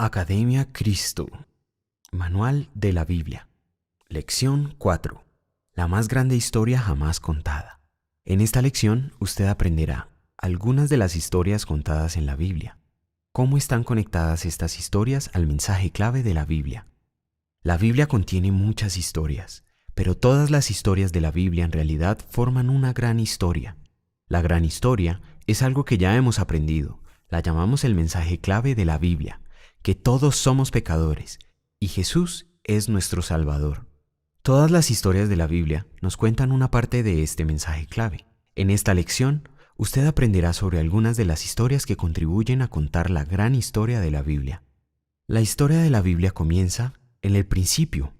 Academia Cristo. Manual de la Biblia. Lección 4. La más grande historia jamás contada. En esta lección usted aprenderá algunas de las historias contadas en la Biblia. ¿Cómo están conectadas estas historias al mensaje clave de la Biblia? La Biblia contiene muchas historias, pero todas las historias de la Biblia en realidad forman una gran historia. La gran historia es algo que ya hemos aprendido. La llamamos el mensaje clave de la Biblia, que todos somos pecadores y Jesús es nuestro Salvador. Todas las historias de la Biblia nos cuentan una parte de este mensaje clave. En esta lección, usted aprenderá sobre algunas de las historias que contribuyen a contar la gran historia de la Biblia. La historia de la Biblia comienza en el principio.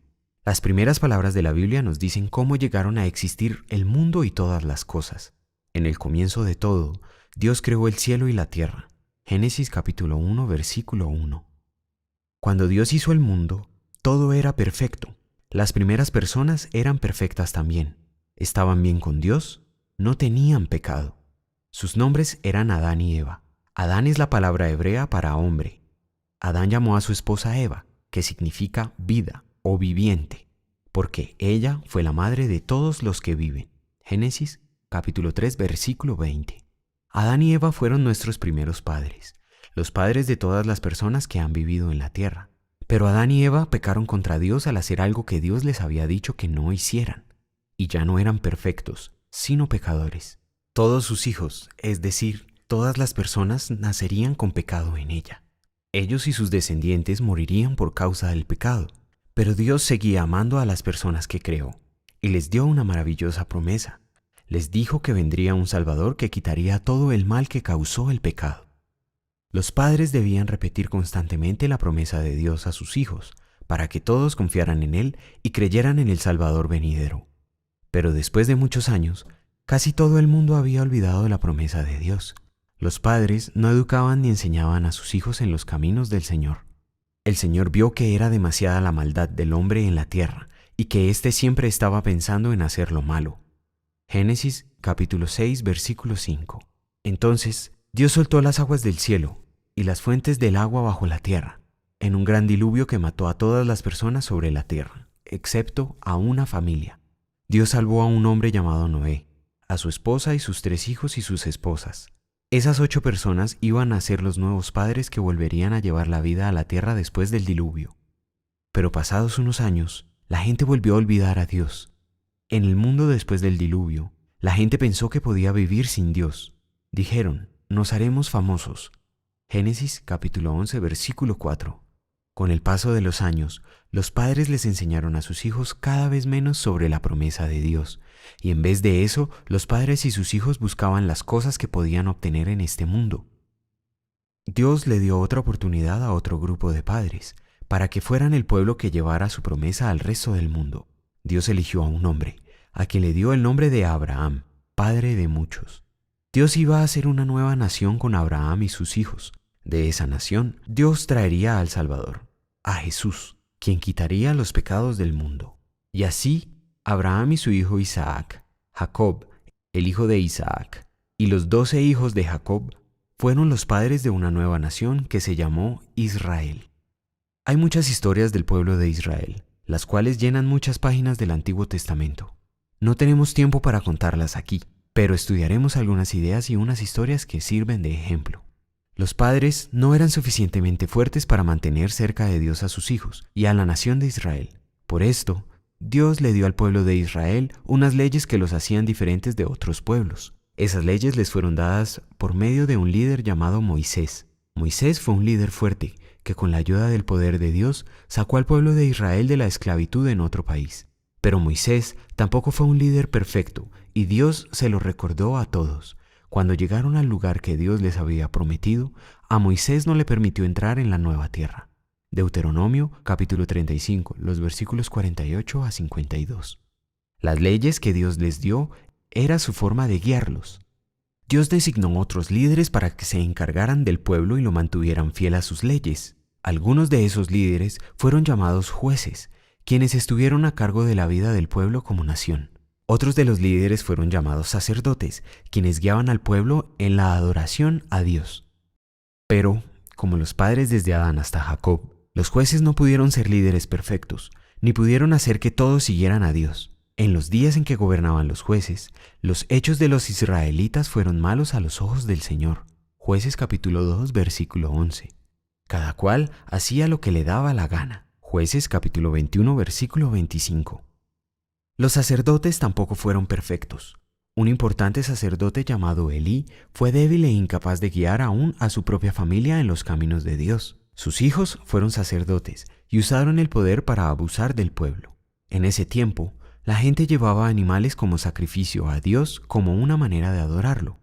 Las primeras palabras de la Biblia nos dicen cómo llegaron a existir el mundo y todas las cosas. En el comienzo de todo, Dios creó el cielo y la tierra. Génesis capítulo 1, versículo 1. Cuando Dios hizo el mundo, todo era perfecto. Las primeras personas eran perfectas también. Estaban bien con Dios, no tenían pecado. Sus nombres eran Adán y Eva. Adán es la palabra hebrea para hombre. Adán llamó a su esposa Eva, que significa vida o viviente, porque ella fue la madre de todos los que viven. Génesis capítulo 3, versículo 20. Adán y Eva fueron nuestros primeros padres, los padres de todas las personas que han vivido en la tierra. Pero Adán y Eva pecaron contra Dios al hacer algo que Dios les había dicho que no hicieran, y ya no eran perfectos, sino pecadores. Todos sus hijos, es decir, todas las personas, nacerían con pecado en ella. Ellos y sus descendientes morirían por causa del pecado, pero Dios seguía amando a las personas que creó, y les dio una maravillosa promesa. Les dijo que vendría un Salvador que quitaría todo el mal que causó el pecado. Los padres debían repetir constantemente la promesa de Dios a sus hijos, para que todos confiaran en Él y creyeran en el Salvador venidero. Pero después de muchos años, casi todo el mundo había olvidado la promesa de Dios. Los padres no educaban ni enseñaban a sus hijos en los caminos del Señor. El Señor vio que era demasiada la maldad del hombre en la tierra y que éste siempre estaba pensando en hacer lo malo. Génesis capítulo 6, versículo 5. Entonces Dios soltó las aguas del cielo y las fuentes del agua bajo la tierra, en un gran diluvio que mató a todas las personas sobre la tierra, excepto a una familia. Dios salvó a un hombre llamado Noé, a su esposa y sus 3 hijos y sus esposas. Esas 8 personas iban a ser los nuevos padres que volverían a llevar la vida a la tierra después del diluvio. Pero pasados unos años, la gente volvió a olvidar a Dios. En el mundo después del diluvio, la gente pensó que podía vivir sin Dios. Dijeron, nos haremos famosos. Génesis capítulo 11, versículo 4. Con el paso de los años, los padres les enseñaron a sus hijos cada vez menos sobre la promesa de Dios, y en vez de eso, los padres y sus hijos buscaban las cosas que podían obtener en este mundo. Dios le dio otra oportunidad a otro grupo de padres, para que fueran el pueblo que llevara su promesa al resto del mundo. Dios eligió a un hombre, a quien le dio el nombre de Abraham, padre de muchos. Dios iba a hacer una nueva nación con Abraham y sus hijos. De esa nación, Dios traería al Salvador, a Jesús, quien quitaría los pecados del mundo. Y así, Abraham y su hijo Isaac, Jacob, el hijo de Isaac, y los 12 hijos de Jacob fueron los padres de una nueva nación que se llamó Israel. Hay muchas historias del pueblo de Israel, las cuales llenan muchas páginas del Antiguo Testamento. No tenemos tiempo para contarlas aquí, pero estudiaremos algunas ideas y unas historias que sirven de ejemplo. Los padres no eran suficientemente fuertes para mantener cerca de Dios a sus hijos y a la nación de Israel. Por esto, Dios le dio al pueblo de Israel unas leyes que los hacían diferentes de otros pueblos. Esas leyes les fueron dadas por medio de un líder llamado Moisés. Moisés fue un líder fuerte que con la ayuda del poder de Dios sacó al pueblo de Israel de la esclavitud en otro país. Pero Moisés tampoco fue un líder perfecto y Dios se lo recordó a todos. Cuando llegaron al lugar que Dios les había prometido, a Moisés no le permitió entrar en la nueva tierra. Deuteronomio capítulo 35, los versículos 48 a 52. Las leyes que Dios les dio era su forma de guiarlos. Dios designó otros líderes para que se encargaran del pueblo y lo mantuvieran fiel a sus leyes. Algunos de esos líderes fueron llamados jueces, quienes estuvieron a cargo de la vida del pueblo como nación. Otros de los líderes fueron llamados sacerdotes, quienes guiaban al pueblo en la adoración a Dios. Pero, como los padres desde Adán hasta Jacob, los jueces no pudieron ser líderes perfectos, ni pudieron hacer que todos siguieran a Dios. En los días en que gobernaban los jueces, los hechos de los israelitas fueron malos a los ojos del Señor. Jueces capítulo 2, versículo 11. Cada cual hacía lo que le daba la gana. Jueces capítulo 21, versículo 25. Los sacerdotes tampoco fueron perfectos. Un importante sacerdote llamado Elí fue débil e incapaz de guiar aún a su propia familia en los caminos de Dios. Sus hijos fueron sacerdotes y usaron el poder para abusar del pueblo. En ese tiempo, la gente llevaba animales como sacrificio a Dios como una manera de adorarlo.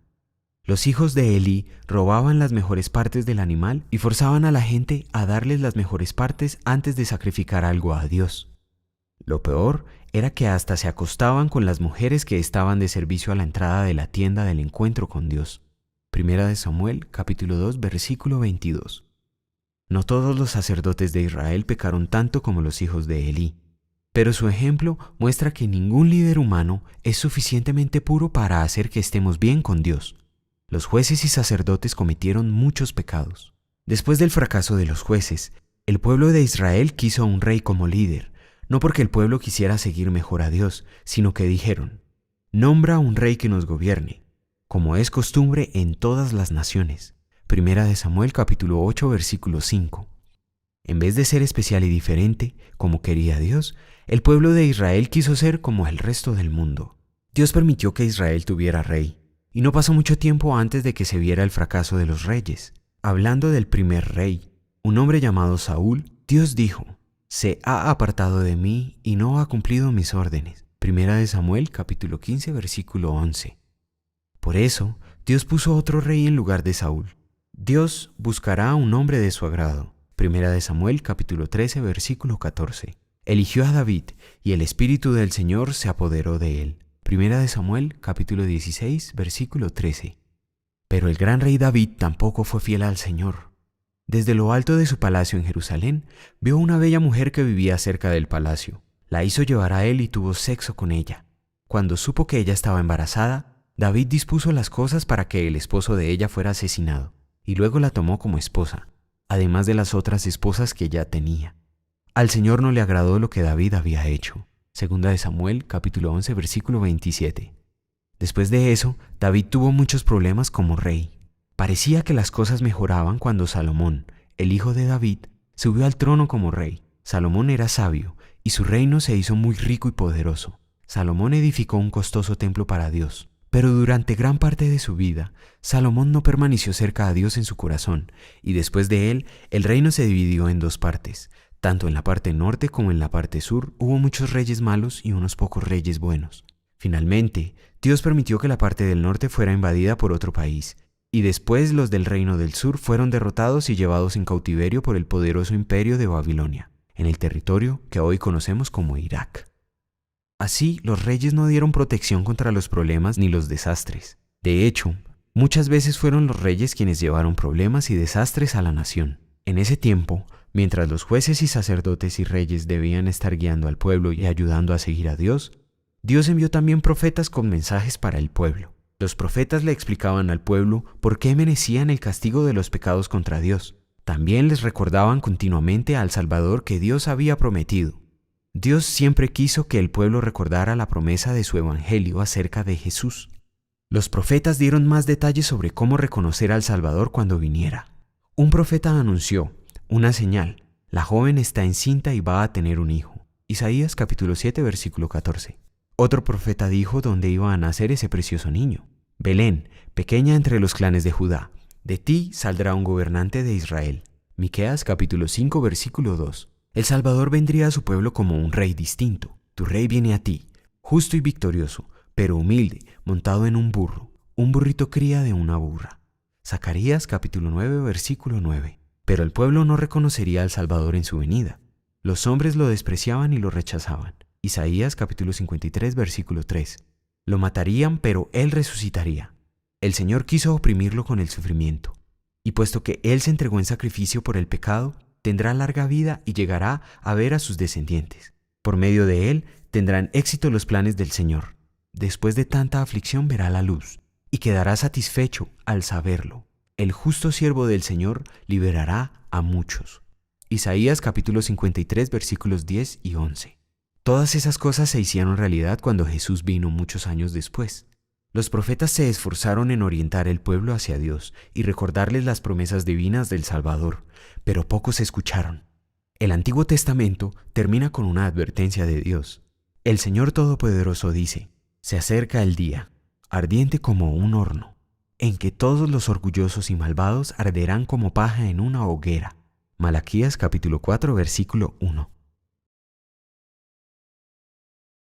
Los hijos de Elí robaban las mejores partes del animal y forzaban a la gente a darles las mejores partes antes de sacrificar algo a Dios. Lo peor era que hasta se acostaban con las mujeres que estaban de servicio a la entrada de la tienda del encuentro con Dios. Primera de Samuel, capítulo 2, versículo 22. No todos los sacerdotes de Israel pecaron tanto como los hijos de Elí, pero su ejemplo muestra que ningún líder humano es suficientemente puro para hacer que estemos bien con Dios. Los jueces y sacerdotes cometieron muchos pecados. Después del fracaso de los jueces, el pueblo de Israel quiso a un rey como líder, no porque el pueblo quisiera seguir mejor a Dios, sino que dijeron: «Nombra a un rey que nos gobierne, como es costumbre en todas las naciones». Primera de Samuel capítulo 8, versículo 5. En vez de ser especial y diferente, como quería Dios, el pueblo de Israel quiso ser como el resto del mundo. Dios permitió que Israel tuviera rey, y no pasó mucho tiempo antes de que se viera el fracaso de los reyes. Hablando del primer rey, un hombre llamado Saúl, Dios dijo: «Se ha apartado de mí y no ha cumplido mis órdenes». Primera de Samuel capítulo 15, versículo 11. Por eso, Dios puso otro rey en lugar de Saúl. Dios buscará a un hombre de su agrado. Primera de Samuel capítulo 13, versículo 14. Eligió a David y el Espíritu del Señor se apoderó de él. Primera de Samuel capítulo 16, versículo 13. Pero el gran rey David tampoco fue fiel al Señor. Desde lo alto de su palacio en Jerusalén, vio una bella mujer que vivía cerca del palacio. La hizo llevar a él y tuvo sexo con ella. Cuando supo que ella estaba embarazada, David dispuso las cosas para que el esposo de ella fuera asesinado, y luego la tomó como esposa, además de las otras esposas que ya tenía. Al Señor no le agradó lo que David había hecho. Segunda de Samuel, capítulo 11, versículo 27. Después de eso, David tuvo muchos problemas como rey. Parecía que las cosas mejoraban cuando Salomón, el hijo de David, subió al trono como rey. Salomón era sabio y su reino se hizo muy rico y poderoso. Salomón edificó un costoso templo para Dios. Pero durante gran parte de su vida, Salomón no permaneció cerca a Dios en su corazón, y después de él, el reino se dividió en dos partes. Tanto en la parte norte como en la parte sur hubo muchos reyes malos y unos pocos reyes buenos. Finalmente, Dios permitió que la parte del norte fuera invadida por otro país, y después los del reino del sur fueron derrotados y llevados en cautiverio por el poderoso imperio de Babilonia, en el territorio que hoy conocemos como Irak. Así, los reyes no dieron protección contra los problemas ni los desastres. De hecho, muchas veces fueron los reyes quienes llevaron problemas y desastres a la nación. En ese tiempo, mientras los jueces y sacerdotes y reyes debían estar guiando al pueblo y ayudando a seguir a Dios, Dios envió también profetas con mensajes para el pueblo. Los profetas le explicaban al pueblo por qué merecían el castigo de los pecados contra Dios. También les recordaban continuamente al Salvador que Dios había prometido. Dios siempre quiso que el pueblo recordara la promesa de su evangelio acerca de Jesús. Los profetas dieron más detalles sobre cómo reconocer al Salvador cuando viniera. Un profeta anunció: una señal, la joven está encinta y va a tener un hijo. Isaías capítulo 7, versículo 14. Otro profeta dijo dónde iba a nacer ese precioso niño. Belén, pequeña entre los clanes de Judá, de ti saldrá un gobernante de Israel. Miqueas capítulo 5, versículo 2. El Salvador vendría a su pueblo como un rey distinto. Tu rey viene a ti, justo y victorioso, pero humilde, montado en un burrito cría de una burra. Zacarías capítulo 9, versículo 9. Pero el pueblo no reconocería al Salvador en su venida. Los hombres lo despreciaban y lo rechazaban. Isaías capítulo 53, versículo 3. Lo matarían, pero él resucitaría. El Señor quiso oprimirlo con el sufrimiento. Y puesto que él se entregó en sacrificio por el pecado, tendrá larga vida y llegará a ver a sus descendientes. Por medio de él tendrán éxito los planes del Señor. Después de tanta aflicción verá la luz y quedará satisfecho al saberlo. El justo siervo del Señor liberará a muchos. Isaías capítulo 53 versículos 10 y 11. Todas esas cosas se hicieron realidad cuando Jesús vino muchos años después. Los profetas se esforzaron en orientar el pueblo hacia Dios y recordarles las promesas divinas del Salvador, pero pocos escucharon. El Antiguo Testamento termina con una advertencia de Dios. El Señor Todopoderoso dice: se acerca el día, ardiente como un horno, en que todos los orgullosos y malvados arderán como paja en una hoguera. Malaquías capítulo 4 versículo 1.